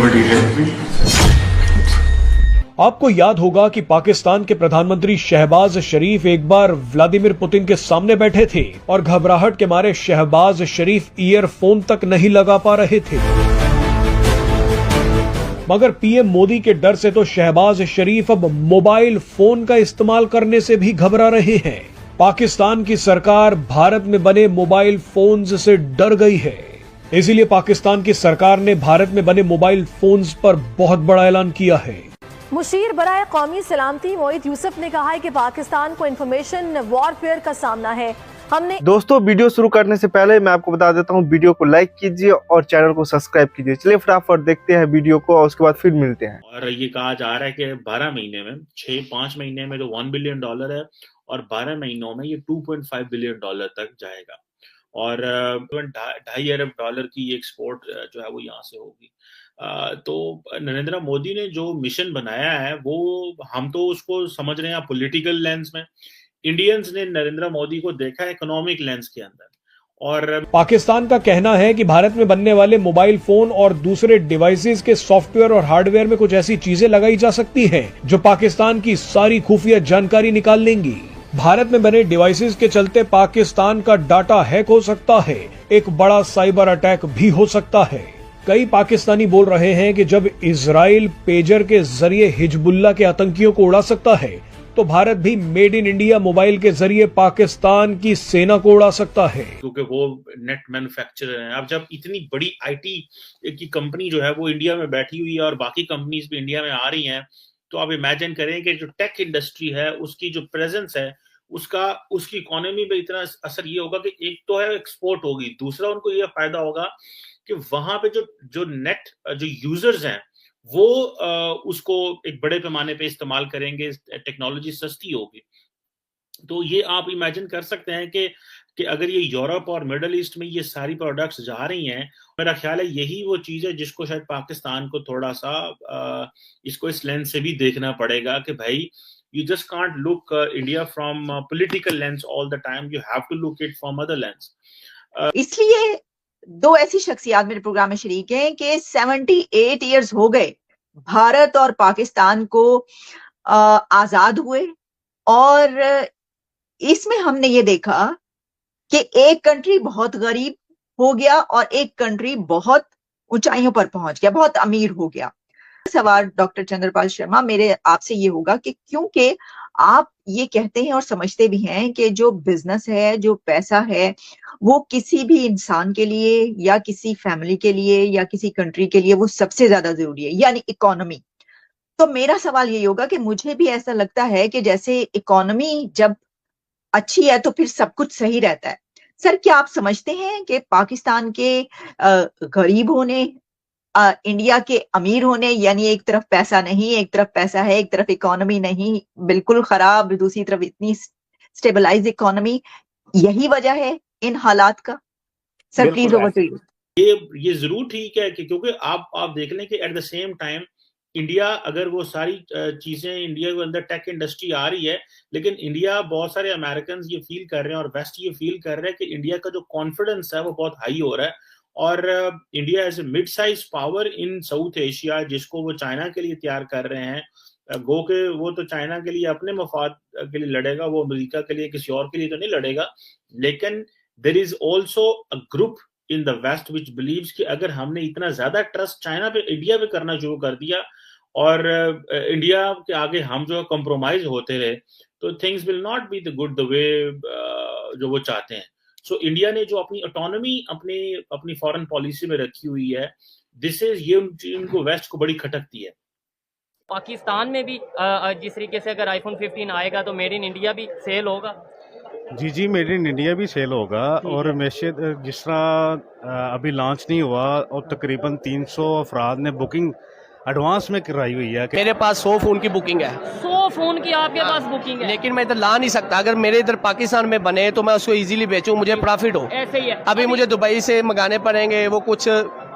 somebody help me? आपको याद होगा कि पाकिस्तान के प्रधानमंत्री शहबाज शरीफ एक बार व्लादिमीर पुतिन के सामने बैठे थे और घबराहट के मारे शहबाज शरीफ ईयरफोन तक नहीं लगा पा रहे थे। मगर पीएम मोदी के डर से तो शहबाज शरीफ अब मोबाइल फोन का इस्तेमाल करने से भी घबरा रहे हैं। पाकिस्तान की सरकार भारत में बने मोबाइल फोन्स से डर गई है। इसीलिए पाकिस्तान की सरकार ने भारत में बने मोबाइल फोन्स पर बहुत बड़ा ऐलान किया है। मुशीर बराए कौमी सलामती मोहित यूसुफ ने कहा है कि पाकिस्तान को इंफॉर्मेशन वॉरफेयर का सामना है। हमने दोस्तों वीडियो शुरू करने से पहले मैं आपको बता देता हूँ, वीडियो को लाइक कीजिए और चैनल को सब्सक्राइब कीजिए। चलिए फटाफट देखते हैं वीडियो को और उसके बाद फिर मिलते हैं। और ये कहा जा रहा है कि 12 महीने में 5 महीने में तो $1 बिलियन है और 12 महीनों में ये $2.5 बिलियन तक जाएगा और $2.5 अरब की एक्सपोर्ट जो है वो यहाँ से होगी। तो नरेंद्र मोदी ने जो मिशन बनाया है वो हम तो उसको समझ रहे हैं पॉलिटिकल लेंस में। इंडियंस ने नरेंद्र मोदी को देखा इकोनॉमिक लेंस के अंदर। और पाकिस्तान का कहना है कि भारत में बनने वाले मोबाइल फोन और दूसरे डिवाइसेस के सॉफ्टवेयर और हार्डवेयर में कुछ ऐसी चीजें लगाई जा सकती हैं जो पाकिस्तान की सारी खुफिया जानकारी निकाल लेंगी। भारत में बने डिवाइसेस के चलते पाकिस्तान का डाटा हैक हो सकता है। एक बड़ा साइबर अटैक भी हो सकता है। कई पाकिस्तानी बोल रहे हैं कि जब इजराइल पेजर के जरिए हिजबुल्लाह के आतंकियों को उड़ा सकता है तो भारत भी मेड इन इंडिया मोबाइल के जरिए पाकिस्तान की सेना को उड़ा सकता है, क्योंकि वो नेट मैन्युफैक्चरर हैं। अब जब इतनी बड़ी आईटी की कंपनी जो है वो इंडिया में बैठी हुई है और बाकी कंपनीज भी इंडिया में आ रही हैं, तो आप इमेजिन करें कि जो टेक इंडस्ट्री है उसकी जो प्रेजेंस है उसकी इकोनॉमी पे इतना असर ये होगा कि एक तो है एक्सपोर्ट होगी, दूसरा उनको ये फायदा होगा कि वहां पे जो नेट जो यूजर्स हैं वो उसको एक बड़े पैमाने पे इस्तेमाल करेंगे, टेक्नोलॉजी सस्ती होगी। तो ये आप इमेजिन कर सकते हैं कि अगर ये यूरोप और मिडल ईस्ट में ये सारी प्रोडक्ट्स जा रही हैं, मेरा ख्याल है यही वो चीज है जिसको शायद पाकिस्तान को थोड़ा सा इसको इस लेंस से भी देखना पड़ेगा कि भाई you just can't look India from political lens all the time. You have to look it from other lens. इसलिए दो ऐसी शख्सियात मेरे प्रोग्राम में शरीक हैं कि 78 इयर्स हो गए भारत और पाकिस्तान को आजाद हुए, और इसमें हमने ये देखा कि एक कंट्री बहुत गरीब हो गया और एक कंट्री बहुत ऊंचाइयों पर पहुंच गया, बहुत अमीर हो गया। सवाल डॉक्टर चंद्रपाल शर्मा मेरे आपसे ये होगा कि क्योंकि आप ये कहते हैं और समझते भी हैं कि जो बिजनेस है, जो पैसा है, वो किसी भी इंसान के लिए या किसी फैमिली के लिए या किसी कंट्री के लिए वो सबसे ज्यादा जरूरी है, यानी इकोनॉमी। तो मेरा सवाल यही होगा कि मुझे भी ऐसा लगता है कि जैसे इकोनॉमी जब अच्छी है तो फिर सब कुछ सही रहता है। सर, क्या आप समझते हैं कि पाकिस्तान के गरीब होने, इंडिया के अमीर होने, यानी एक तरफ पैसा नहीं, एक तरफ पैसा है, एक तरफ इकोनॉमी नहीं, बिल्कुल खराब, दूसरी तरफ इतनी स्टेबलाइज इकोनॉमी, यही वजह है इन हालात का? Sir please over to you. ये जरूर ठीक है कि क्योंकि आप देख लें कि at the same time India, अगर वो सारी चीजें इंडिया के अंदर टेक इंडस्ट्री आ रही है, लेकिन इंडिया, बहुत सारे अमेरिकन ये फील कर रहे हैं और वेस्ट ये फील कर रहे हैं कि इंडिया का जो कॉन्फिडेंस है वो बहुत हाई हो रहा है और India as a mid size power in South Asia, जिसको वो चाइना के लिए तैयार कर रहे हैं, गो के वो तो चाइना के लिए अपने मफाद के लिए लड़ेगा, वो अमेरिका के लिए किसी और के लिए तो नहीं लड़ेगा। लेकिन there is also a group in the west which believes कि अगर हमने इतना ज्यादा ट्रस्ट चाइना पे, इंडिया पे करना शुरू कर दिया और इंडिया के आगे हम जो कॉम्प्रोमाइज होते रहे, तो things will not be the good the way जो वो चाहते हैं। सो इंडिया ने जो अपनी ऑटोनॉमी अपनी फॉरेन पॉलिसी में रखी हुई है, दिस इज ये उनको वेस्ट को बड़ी खटकती है। पाकिस्तान में भी जिस तरीके से अगर आईफोन 15 आएगा तो मेड इन इंडिया भी सेल होगा। जी मेड इन इंडिया भी सेल होगा और मैसेज जिस तरह अभी लॉन्च नहीं हुआ और तकरीबन 300 अफराद ने बुकिंग एडवांस में कराई हुई है। मेरे पास 100 फोन की बुकिंग है। 100 फोन की आपके पास बुकिंग है? लेकिन मैं इधर ला नहीं सकता। अगर मेरे इधर पाकिस्तान में बने तो मैं उसको इजीली बेचूं, मुझे प्रॉफिट हो। ऐसे ही है। अभी मुझे दुबई से मंगाने पड़ेंगे, वो कुछ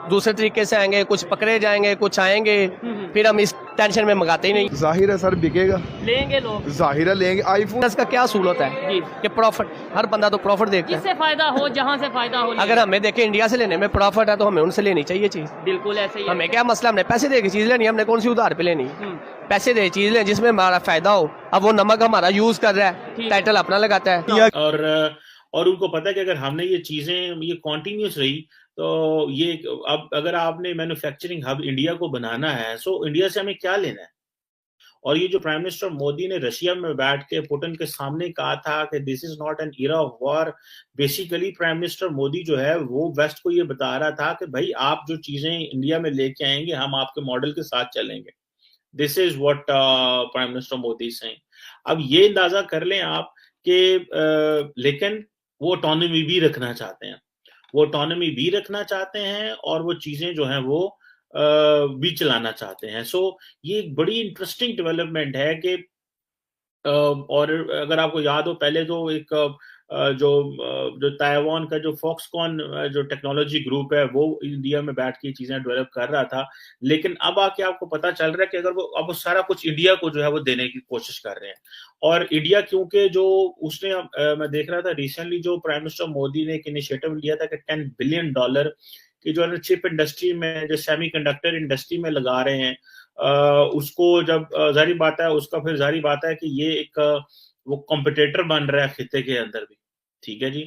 दूसरे तरीके से आएंगे, कुछ पकड़े जाएंगे, कुछ आएंगे, फिर हम इस टेंशन में मंगाते ही नहीं। जाहिर है सर बिकेगा, लेंगे लोग, जाहिर है लेंगे आईफोन। इसका क्या असूल होता है जी, कि प्रॉफिट, हर बंदा तो प्रॉफिट देखता है। जिससे फायदा हो, जहाँ से फायदा हो। अगर हमें देखे इंडिया से लेने में प्रॉफिट है तो हमें उनसे लेनी चाहिए चीज। बिल्कुल ऐसे ही। हमें क्या मसला, हमने पैसे दे के चीज लेनी, हमने कौन सी उधार पे लेनी। पैसे दे चीज लें जिसमें हमारा फायदा हो। अब वो नमक हमारा यूज कर रहा है, टाइटल अपना लगाता है। और उनको पता है कि अगर हमने ये चीजें ये कॉन्टिन्यूस रही तो ये अब अगर आपने मैन्युफैक्चरिंग हब इंडिया को बनाना है, सो इंडिया से हमें क्या लेना है। और ये जो प्राइम मिनिस्टर मोदी ने रशिया में बैठ के पुतिन के सामने कहा था कि this is not an era of war, basically prime minister Modi जो है वो वेस्ट को ये बता रहा था कि भाई आप जो चीजें इंडिया में लेके आएंगे हम आपके मॉडल के साथ चलेंगे। This is what prime minister Modi से। अब ये अंदाजा कर लें आप कि लेकिन वो ऑटोनॉमी भी रखना चाहते हैं, वो ऑटोनॉमी भी रखना चाहते हैं और वो चीजें जो हैं वो भी चलाना चाहते हैं। सो ये एक बड़ी इंटरेस्टिंग डेवलपमेंट है कि और अगर आपको याद हो पहले तो एक जो ताइवान का जो फॉक्सकॉन जो टेक्नोलॉजी ग्रुप है वो इंडिया में बैठ के चीजें डेवलप कर रहा था, लेकिन अब आके आपको पता चल रहा है कि अगर वो अब सारा कुछ इंडिया को जो है वो देने की कोशिश कर रहे हैं। और इंडिया क्योंकि जो उसने मैं देख रहा था रिसेंटली जो प्राइम मिनिस्टर मोदी ने एक इनिशिएटिव लिया था कि $10 बिलियन की जो है चिप इंडस्ट्री में, जो सेमीकंडक्टर इंडस्ट्री में लगा रहे हैं, उसको जब जारी बात है उसका फिर जारी बात है कि ये एक वो कॉम्पिटिटर बन रहा है खिते के अंदर भी। ठीक है जी।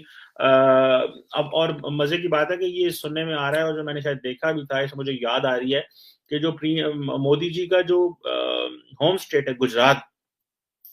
अब और मजे की बात है कि ये सुनने में आ रहा है और जो मैंने शायद देखा भी था, इसे मुझे याद आ रही है कि जो मोदी जी का जो होम स्टेट है गुजरात,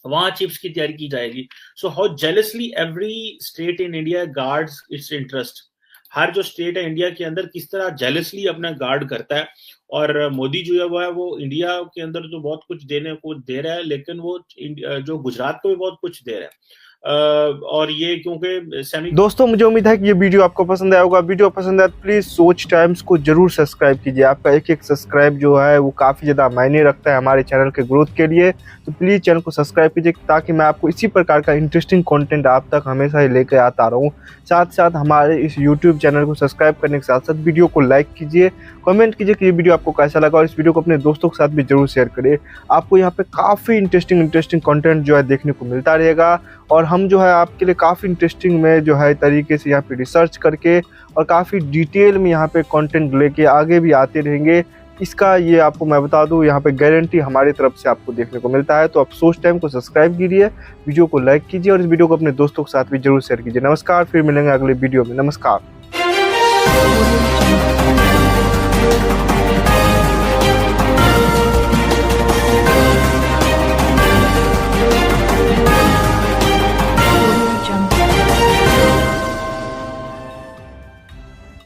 वहां चिप्स की तैयारी की जाएगी। So how jealously every state in India guards its interest. हर जो स्टेट है इंडिया के अंदर किस तरह जेलसली अपना गार्ड करता है। और मोदी जो है वो इंडिया के अंदर तो बहुत कुछ देने को दे रहा है, लेकिन वो जो गुजरात को भी बहुत कुछ दे रहा है। और ये क्योंकि दोस्तों मुझे उम्मीद है कि ये वीडियो आपको पसंद आया होगा। वीडियो पसंद आया तो प्लीज सोच टाइम्स को जरूर सब्सक्राइब कीजिए। आपका एक एक सब्सक्राइब जो है वो काफी ज्यादा मायने रखता है हमारे चैनल के ग्रोथ के लिए। तो प्लीज चैनल को सब्सक्राइब कीजिए ताकि मैं आपको इसी प्रकार का इंटरेस्टिंग कंटेंट आप तक हमेशा ही लेकर आता रहूं। साथ साथ हमारे इस यूट्यूब चैनल को सब्सक्राइब करने के साथ साथ वीडियो को लाइक कीजिए, कमेंट कीजिए कि ये वीडियो आपको कैसा लगा और इस वीडियो को अपने दोस्तों के साथ भी जरूर शेयर करिए। आपको यहाँ पे काफ़ी इंटरेस्टिंग कंटेंट जो है देखने को मिलता रहेगा और हम जो है आपके लिए काफ़ी इंटरेस्टिंग में जो है तरीके से यहाँ पे रिसर्च करके और काफ़ी डिटेल में यहाँ पे कंटेंट लेके आगे भी आते रहेंगे। इसका ये आपको मैं बता दूं यहाँ पे गारंटी हमारी तरफ से आपको देखने को मिलता है। तो आप सोच टाइम को सब्सक्राइब कीजिए, वीडियो को लाइक कीजिए और इस वीडियो को अपने दोस्तों के साथ भी जरूर शेयर कीजिए। नमस्कार, फिर मिलेंगे अगले वीडियो में। नमस्कार।